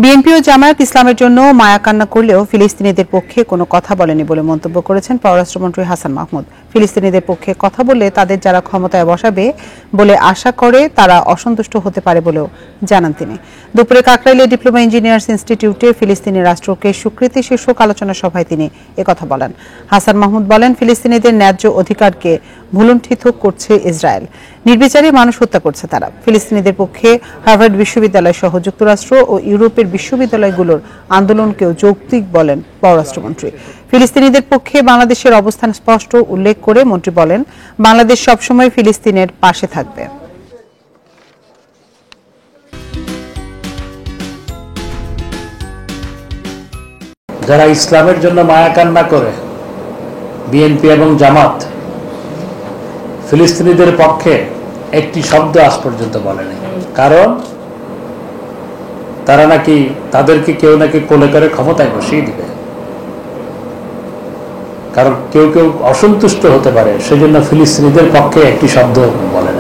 BNP ও জামায়াত ইসলামের জন্য মায়াকান্না করলেও ফিলিস্তিনিদের পক্ষে কোনো কথা বলেনি বলে মন্তব্য করেছেন পররাষ্ট্রমন্ত্রী হাসান মাহমুদ। ফিলিস্তিনিদের পক্ষে কথা বললে তাদের যারা ক্ষমতায় বসাবে বলে আশা করে তারা অসন্তুষ্ট হতে পারে বলেও জানান তিনি। দুপুরে কাকরাইলে ডিপ্লোমা ইঞ্জিনিয়ার্স ইনস্টিটিউটে ফিলিস্তিনি রাষ্ট্রকে স্বীকৃতি শীর্ষক আলোচনা সভায় তিনি একথা বলেন। হাসান মাহমুদ বলেন, ফিলিস্তিনিদের ন্যায্য অধিকারকে ভুলুণ্ঠিত করছে ইসরায়েল, নির্বিচারে মানুষ হত্যা করছে তারা। ফিলিস্তিনিদের পক্ষে হার্ভার্ড বিশ্ববিদ্যালয় সহ যুক্তরাষ্ট্র ও ইউরোপের বিশ্ববিদ্যালয়গুলোর আন্দোলনকেও যৌক্তিক বলেন পররাষ্ট্রমন্ত্রী। ফিলিস্তিনিদের পক্ষে বাংলাদেশের অবস্থান স্পষ্ট উল্লেখ করে মন্ত্রী বলেন, বাংলাদেশ সবসময় ফিলিস্তিনের পাশে থাকবে। যারা ইসলামের জন্য মায়াকান্না করে বিএনপি এবং জামাত ফিলিস্তিনিদের পক্ষে একটি শব্দ আজ পর্যন্ত বলেনি। কারণ তারা নাকি তাদেরকে কেউ নাকি কোলে করে ক্ষমতায় বসিয়ে দিবে। কারণ কেউ কেউ অসন্তুষ্ট হতে পারে, সেজন্য ফিলিস্তিনিদের পক্ষে একটি শব্দ বলে না।